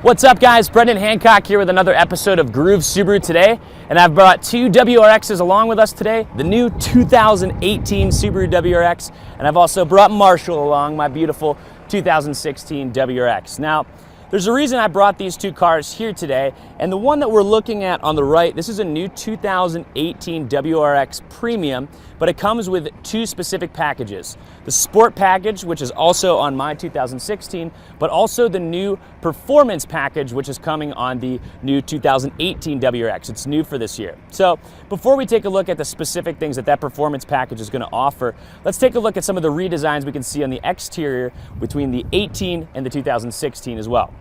What's up, guys? Brendan Hancock here with another episode of Groove Subaru today, and I've brought two WRXs along with us today, the new 2018 Subaru WRX, and I've also brought Marshall along, my beautiful 2016 WRX. Now, there's a reason I brought these two cars here today, and the one that we're looking at on the right, this is a new 2018 WRX Premium, but it comes with two specific packages. The Sport package, which is also on my 2016, but also the new Performance package, which is coming on the new 2018 WRX. It's new for this year. So before we take a look at the specific things that that Performance package is going to offer, let's take a look at some of the redesigns we can see on the exterior between the 18 and the 2016 as well.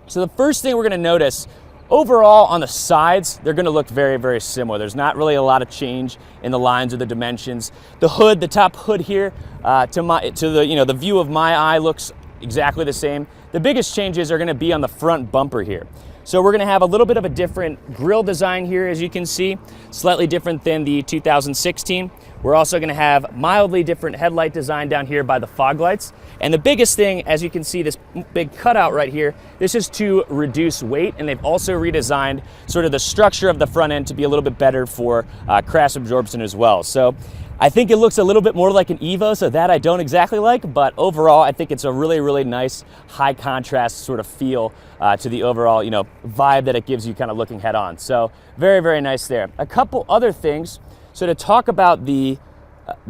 So the first thing we're going to notice, overall on the sides, they're going to look very, very similar. There's not really a lot of change in the lines or the dimensions. The hood, the top hood here, the view of my eye looks exactly the same. The biggest changes are going to be on the front bumper here. So we're going to have a little bit of a different grille design here, as you can see, slightly different than the 2016. We're also going to have mildly different headlight design down here by the fog lights. And the biggest thing, as you can see, this big cutout right here, this is to reduce weight, and they've also redesigned sort of the structure of the front end to be a little bit better for crash absorption as well. So I think it looks a little bit more like an Evo, so that I don't exactly like, but overall I think it's a really, really nice high contrast sort of feel to the overall, vibe that it gives you kind of looking head on. So very, very nice there. A couple other things. So to talk about the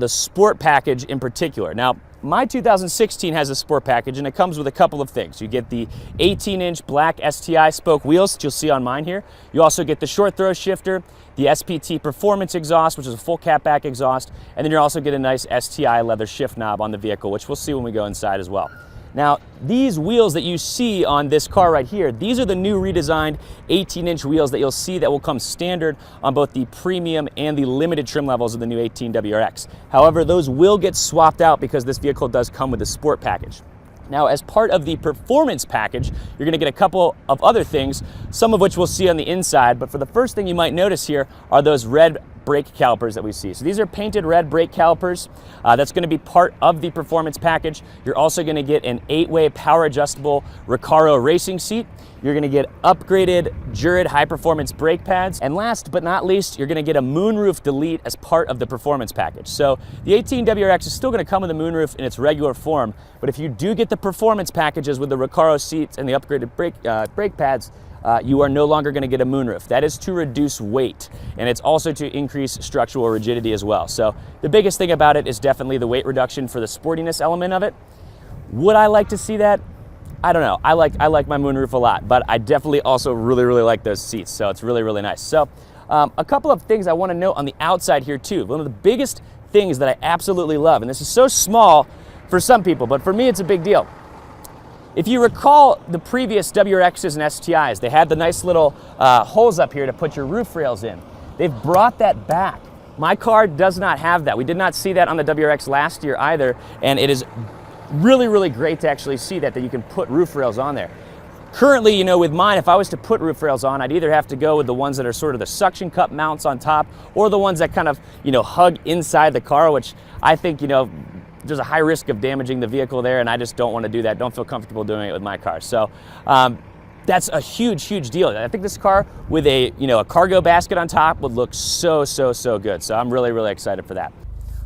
Sport package in particular. Now, my 2016 has a Sport package, and it comes with a couple of things. You get the 18-inch black STI spoke wheels that you'll see on mine here. You also get the short throw shifter, the SPT Performance exhaust, which is a full catback exhaust, and then you also get a nice STI leather shift knob on the vehicle, which we'll see when we go inside as well. Now, these wheels that you see on this car right here, these are the new redesigned 18-inch wheels that you'll see that will come standard on both the premium and the limited trim levels of the new 18 WRX. However, those will get swapped out because this vehicle does come with the Sport package. Now, as part of the Performance package, you're going to get a couple of other things, some of which we'll see on the inside, but for the first thing you might notice here are those red brake calipers that we see. So these are painted red brake calipers. That's going to be part of the Performance package. You're also going to get an 8-way power adjustable Recaro racing seat. You're going to get upgraded Jurid high performance brake pads. And last but not least, you're going to get a moonroof delete as part of the Performance package. So the 18 WRX is still going to come with a moonroof in its regular form, but if you do get the Performance packages with the Recaro seats and the upgraded brake pads, you are no longer going to get a moonroof. That is to reduce weight, and it's also to increase structural rigidity as well. So the biggest thing about it is definitely the weight reduction for the sportiness element of it. Would I like to see that? I don't know. I like my moonroof a lot, but I definitely also really, really like those seats. So it's really, really nice. So a couple of things I want to note on the outside here too. One of the biggest things that I absolutely love, and this is so small for some people, but for me it's a big deal. If you recall the previous WRXs and STIs, they had the nice little holes up here to put your roof rails in. They've brought that back. My car does not have that. We did not see that on the WRX last year either, and it is really, really great to actually see that you can put roof rails on there. Currently, with mine, if I was to put roof rails on, I'd either have to go with the ones that are sort of the suction cup mounts on top, or the ones that kind of, hug inside the car, which I think, there's a high risk of damaging the vehicle there, and I just don't want to do that. Don't feel comfortable doing it with my car. So that's a huge, huge deal. I think this car with a cargo basket on top would look so, so, so good. So I'm really, really excited for that.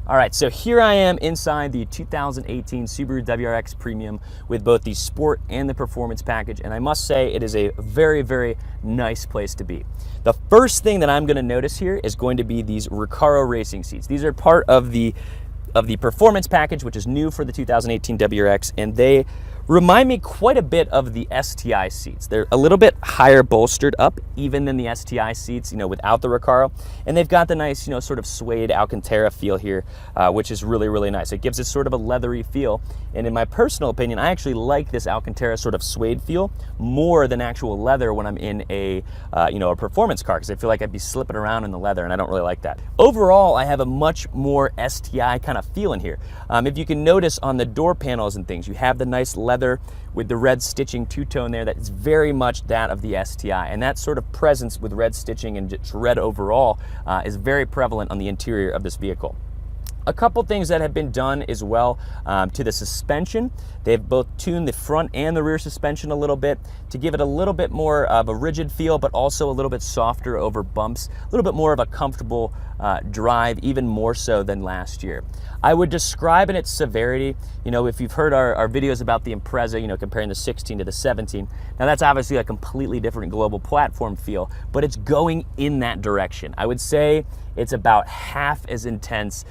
All right, so here I am inside the 2018 Subaru WRX Premium with both the Sport and the Performance package, and I must say it is a very, very nice place to be. The first thing that I'm going to notice here is going to be these Recaro racing seats. These are part of the Performance package, which is new for the 2018 WRX, and they remind me quite a bit of the STI seats. They're a little bit higher bolstered up even than the STI seats, without the Recaro, and they've got the nice, sort of suede Alcantara feel here, which is really, really nice. It gives it sort of a leathery feel, and in my personal opinion, I actually like this Alcantara sort of suede feel more than actual leather when I'm in a Performance car, because I feel like I'd be slipping around in the leather, and I don't really like that. Overall, I have a much more STI kind of feel in here. If you can notice on the door panels and things, you have the nice leather with the red stitching two-tone there. That is very much that of the STI, and that sort of presence with red stitching and just red overall is very prevalent on the interior of this vehicle. A couple things that have been done as well to the suspension. They've both tuned the front and the rear suspension a little bit to give it a little bit more of a rigid feel, but also a little bit softer over bumps, a little bit more of a comfortable drive, even more so than last year. I would describe in its severity, you know, if you've heard our videos about the Impreza, you know, comparing the 16 to the 17, now that's obviously a completely different global platform feel, but it's going in that direction. I would say it's about half as intense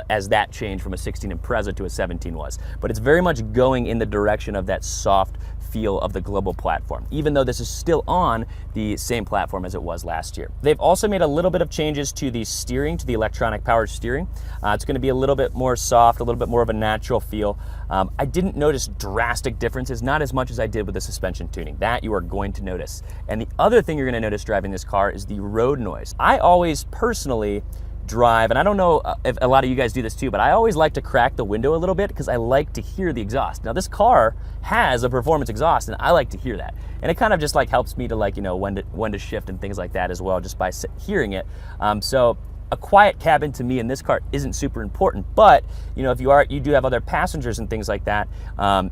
as that change from a 16 Impreza to a 17 was. But it's very much going in the direction of that soft feel of the global platform, even though this is still on the same platform as it was last year. They've also made a little bit of changes to the steering, to the electronic powered steering. It's going to be a little bit more soft, a little bit more of a natural feel. I didn't notice drastic differences, not as much as I did with the suspension tuning. That you are going to notice. And the other thing you're going to notice driving this car is the road noise. I always personally drive, and I don't know if a lot of you guys do this too, but I always like to crack the window a little bit because I like to hear the exhaust. Now this car has a performance exhaust and I like to hear that. And it kind of just like helps me to like, you know, when to shift and things like that as well, just by hearing it. So a quiet cabin to me in this car isn't super important, but you know, if you do have other passengers and things like that,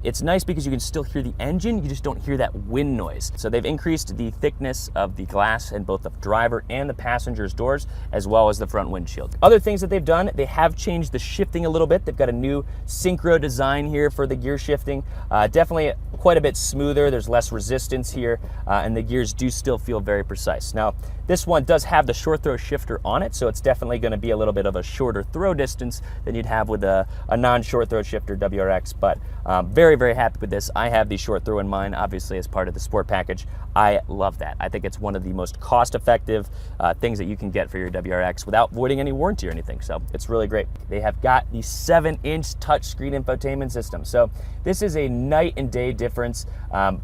it's nice because you can still hear the engine, you just don't hear that wind noise. So they've increased the thickness of the glass in both the driver and the passenger's doors, as well as the front windshield. Other things that they've done, they have changed the shifting a little bit. They've got a new synchro design here for the gear shifting. Definitely quite a bit smoother. There's less resistance here, and the gears do still feel very precise. Now, this one does have the short throw shifter on it, so it's definitely going to be a little bit of a shorter throw distance than you'd have with a non-short throw shifter WRX, but very, very happy with this. I have the short throw in mine, obviously as part of the sport package. I love that. I think it's one of the most cost-effective things that you can get for your WRX without voiding any warranty or anything, so it's really great. They have got the 7-inch touchscreen infotainment system, so this is a night and day difference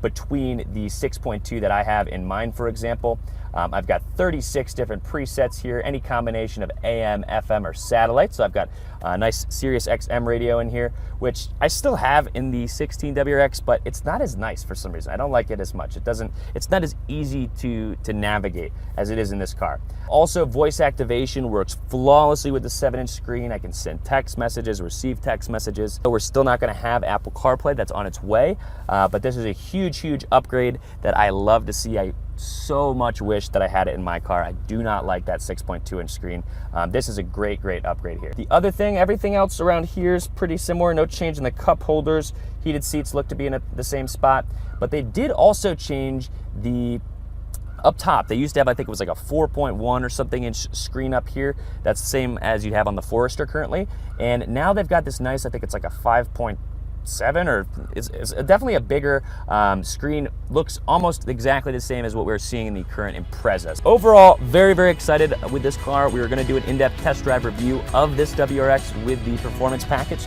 between the 6.2 that I have in mine, for example. I've got 36 different presets here, any combination of AM, FM, or satellite. So I've got a nice Sirius XM radio in here, which I still have in the 16 WRX, but it's not as nice for some reason. I don't like it as much. It's not as easy to navigate as it is in this car. Also, voice activation works flawlessly with the 7-inch screen. I can send text messages, receive text messages. So we're still not going to have Apple CarPlay. That's on its way, but this is a huge, huge upgrade that I love to see. I so much wish that I had it in my car. I do not like that 6.2-inch screen. This is a great, great upgrade here. The other thing, everything else around here is pretty similar. No change in the cup holders. Heated seats look to be in the same spot, but they did also change the up top. They used to have, I think it was like a 4.1 or something inch screen up here. That's the same as you have on the Forester currently. And now they've got this nice, I think it's like a 5.7, or it's definitely a bigger screen. Looks almost exactly the same as what we're seeing in the current Imprezas. Overall, very, very excited with this car. We were going to do an in-depth test drive review of this WRX with the performance package.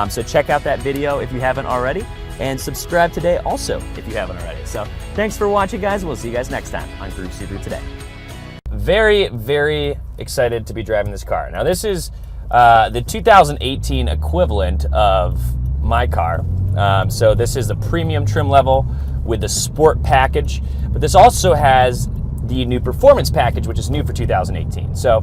So check out that video if you haven't already, and subscribe today also if you haven't already. So thanks for watching, guys. We'll see you guys next time on Groove Subaru Today. Very, very excited to be driving this car. Now this is the 2018 equivalent of my car. So this is the premium trim level with the sport package, but this also has the new performance package, which is new for 2018. So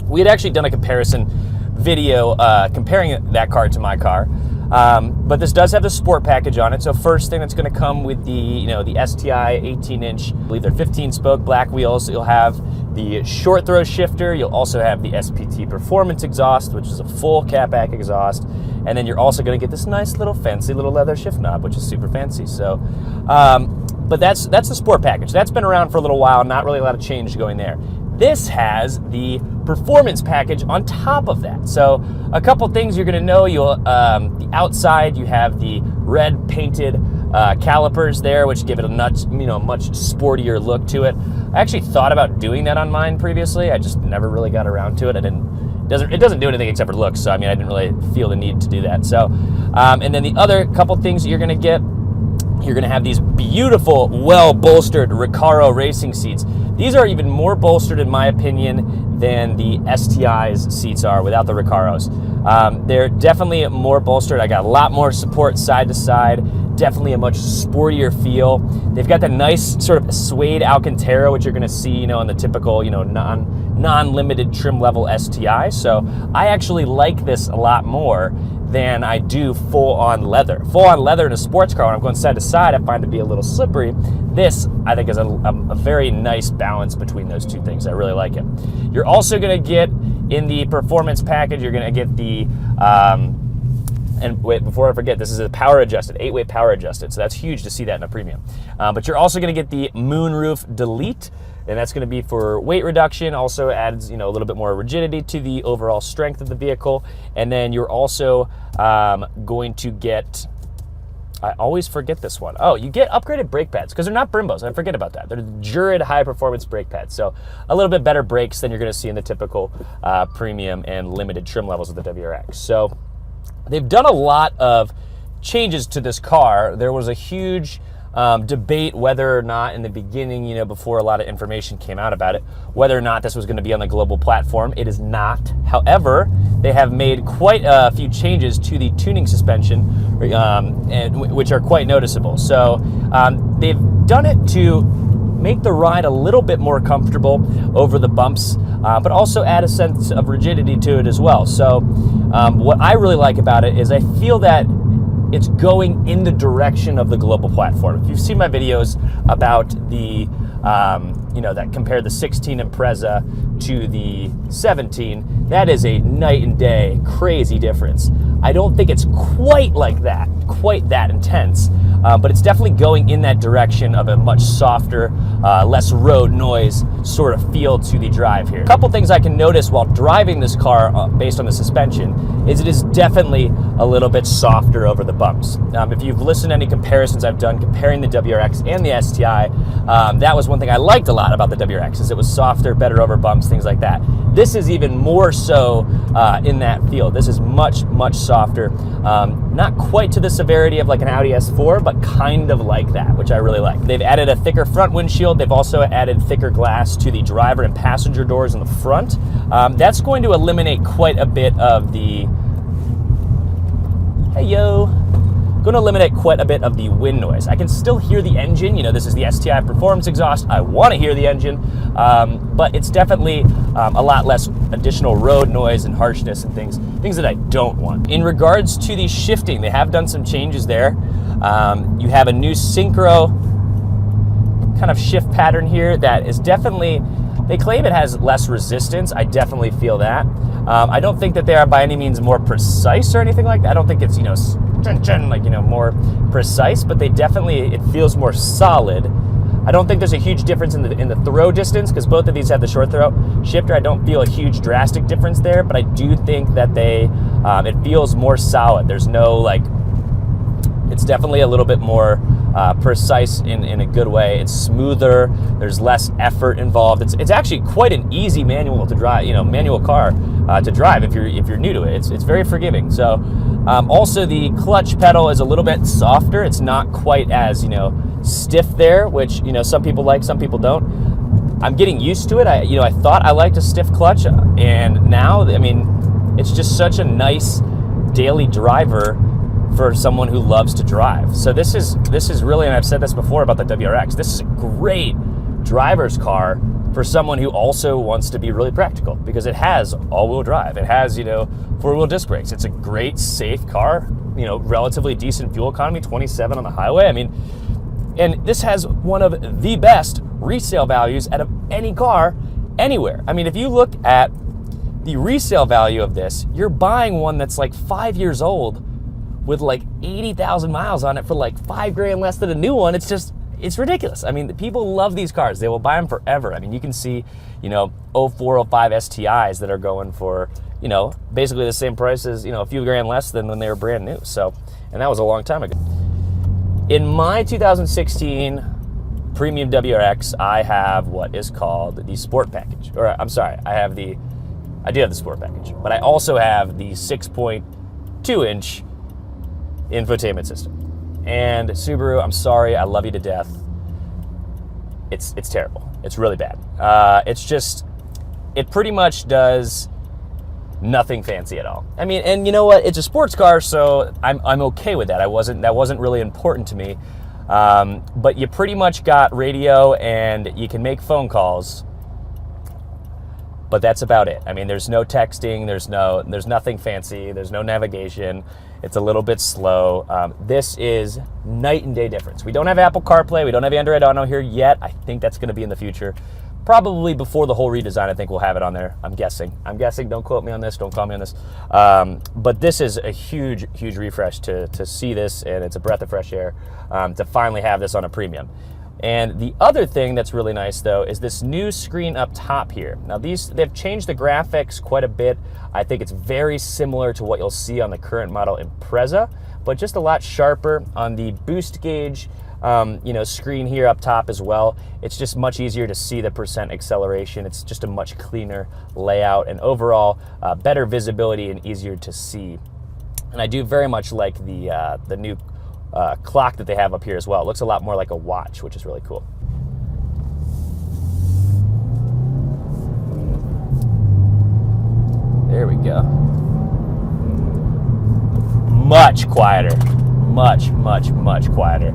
we had actually done a comparison video comparing that car to my car, but this does have the sport package on it. So first thing that's going to come with the the STI 18-inch, I believe they're 15-spoke black wheels. You'll have the short throw shifter. You'll also have the SPT performance exhaust, which is a full catback exhaust. And then you're also going to get this nice little fancy little leather shift knob, which is super fancy. So, but that's the sport package. That's been around for a little while, not really a lot of change going there. This has the performance package on top of that. So a couple things you're going to know. The outside, you have the red painted calipers there, which give it a much sportier look to it. I actually thought about doing that on mine previously. I just never really got around to it. It doesn't do anything except for looks, so I mean, I didn't really feel the need to do that. So, and then the other couple things that you're going to get, you're going to have these beautiful, well-bolstered Recaro racing seats. These are even more bolstered, in my opinion, than the STI's seats are without the Recaros. They're definitely more bolstered. I got a lot more support side to side. definitely a much sportier feel. They've got the nice sort of suede Alcantara, which you're going to see, in the typical, non-limited trim level STI. So I actually like this a lot more than I do full-on leather. Full-on leather in a sports car, when I'm going side to side, I find to be a little slippery. This, I think, is a very nice balance between those two things. I really like it. You're also going to get, in the performance package, you're going to get the, and wait, before I forget, this is a power adjusted, 8-way power adjusted, so that's huge to see that in a premium. But you're also going to get the Moonroof Delete, and that's going to be for weight reduction. Also adds, a little bit more rigidity to the overall strength of the vehicle. And then you're also going to get, I always forget this one. Oh, you get upgraded brake pads, because they're not Brimbos. I forget about that. They're Jurid high-performance brake pads. So a little bit better brakes than you're going to see in the typical premium and limited trim levels of the WRX. So they've done a lot of changes to this car. There was a huge debate whether or not in the beginning, before a lot of information came out about it, whether or not this was going to be on the global platform. It is not. However, they have made quite a few changes to the tuning suspension, which are quite noticeable. So they've done it to make the ride a little bit more comfortable over the bumps, but also add a sense of rigidity to it as well. So what I really like about it is I feel that it's going in the direction of the global platform. If you've seen my videos about the, that compare the 16 Impreza to the 17, that is a night and day crazy difference. I don't think it's quite like that, quite that intense, but it's definitely going in that direction of a much softer, less road noise sort of feel to the drive here. A couple things I can notice while driving this car based on the suspension is it is definitely a little bit softer over the bumps. If you've listened to any comparisons I've done comparing the WRX and the STI, that was one thing I liked a lot about the WRX, is it was softer, better over bumps, things like that. This is even more so in that field. This is much, much softer. Not quite to the severity of like an Audi S4, but kind of like that, which I really like. They've added a thicker front windshield. They've also added thicker glass to the driver and passenger doors in the front. That's going to eliminate quite a bit of the, hey yo, going to eliminate quite a bit of the wind noise. I can still hear the engine. This is the STI performance exhaust. I want to hear the engine, but it's definitely a lot less additional road noise and harshness and things that I don't want. In regards to the shifting, they have done some changes there. You have a new synchro kind of shift pattern here that is definitely, they claim it has less resistance. I definitely feel that. I don't think that they are by any means more precise or anything like that. I don't think it's, more precise, but they definitely, it feels more solid. I don't think there's a huge difference in the throw distance, because both of these have the short throw shifter. I don't feel a huge drastic difference there, but I do think that it feels more solid. There's no it's definitely a little bit more precise in a good way. It's smoother. There's less effort involved. It's actually quite an easy manual to drive. Manual car to drive if you're new to it. It's very forgiving. So also the clutch pedal is a little bit softer. It's not quite as stiff there, which some people like, some people don't. I'm getting used to it. I thought I liked a stiff clutch, and now it's just such a nice daily driver for someone who loves to drive. So this is really, and I've said this before about the WRX, this is a great driver's car for someone who also wants to be really practical, because it has all-wheel drive. It has, four-wheel disc brakes. It's a great, safe car, relatively decent fuel economy, 27 on the highway. And this has one of the best resale values out of any car anywhere. If you look at the resale value of this, you're buying one that's like 5 years old with like 80,000 miles on it for like $5,000 less than a new one. It's ridiculous. People love these cars. They will buy them forever. You can see, 04, 05 STIs that are going for, basically the same price as, a few grand less than when they were brand new. So, and that was a long time ago. In my 2016 premium WRX, I have what is called the Sport Package. Or I'm sorry, I do have the Sport Package, but I also have the 6.2-inch infotainment system. And Subaru, I'm sorry, I love you to death. It's terrible. It's really bad. It pretty much does Nothing fancy at all. I mean, and you know what? It's a sports car, so I'm okay with that. That wasn't really important to me. But you pretty much got radio and you can make phone calls. But that's about it. I mean, there's no texting, there's nothing fancy, there's no navigation. It's a little bit slow. This is night and day difference. We don't have Apple CarPlay, we don't have Android Auto here yet. I think that's gonna be in the future. Probably before the whole redesign, I think we'll have it on there. I'm guessing, don't quote me on this, don't call me on this. But this is a huge, huge refresh to see this, and it's a breath of fresh air to finally have this on a premium. And the other thing that's really nice though is this new screen up top here. Now they've changed the graphics quite a bit. I think it's very similar to what you'll see on the current model Impreza, but just a lot sharper on the boost gauge screen here up top as well. It's just much easier to see the percent acceleration. It's just a much cleaner layout and overall better visibility and easier to see. And I do very much like the new clock that they have up here as well. It looks a lot more like a watch, which is really cool. There we go. Much quieter. Much, much, much quieter.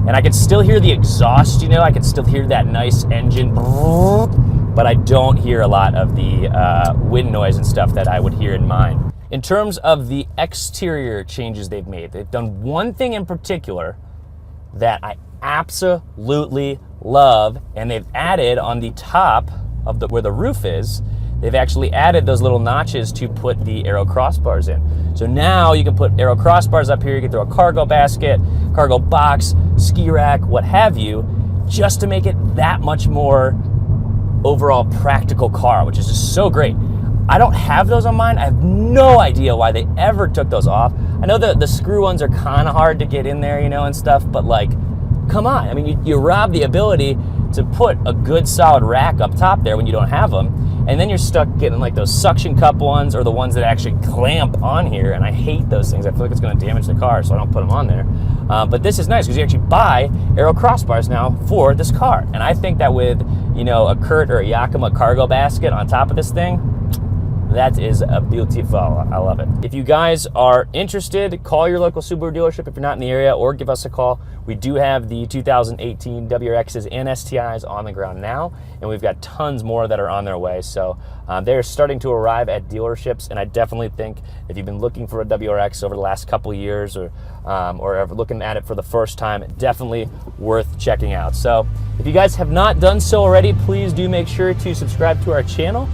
And I can still hear the exhaust, I can still hear that nice engine, but I don't hear a lot of the wind noise and stuff that I would hear in mine. In terms of the exterior changes they've made, they've done one thing in particular that I absolutely love, and they've added on the top of where the roof is, they've actually added those little notches to put the aero crossbars in. So now you can put aero crossbars up here, you can throw a cargo basket, cargo box, ski rack, what have you, just to make it that much more overall practical car, which is just so great. I don't have those on mine. I have no idea why they ever took those off. I know the screw ones are kind of hard to get in there, and stuff, but like, come on. I mean, you rob the ability to put a good solid rack up top there when you don't have them, and then you're stuck getting like those suction cup ones or the ones that actually clamp on here, and I hate those things. I feel like it's going to damage the car, so I don't put them on there. But this is nice because you actually buy aero crossbars now for this car, and I think that with a Kurt or a Yakima cargo basket on top of this thing, that is a beautiful. I love it. If you guys are interested, call your local Subaru dealership if you're not in the area, or give us a call. We do have the 2018 WRXs and STIs on the ground now, and we've got tons more that are on their way. So they're starting to arrive at dealerships, and I definitely think if you've been looking for a WRX over the last couple of years or ever looking at it for the first time, definitely worth checking out. So if you guys have not done so already, please do make sure to subscribe to our channel.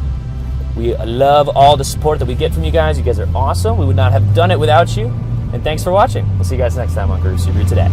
We love all the support that we get from you guys. You guys are awesome. We would not have done it without you. And thanks for watching. We'll see you guys next time on Groove Subaru Today.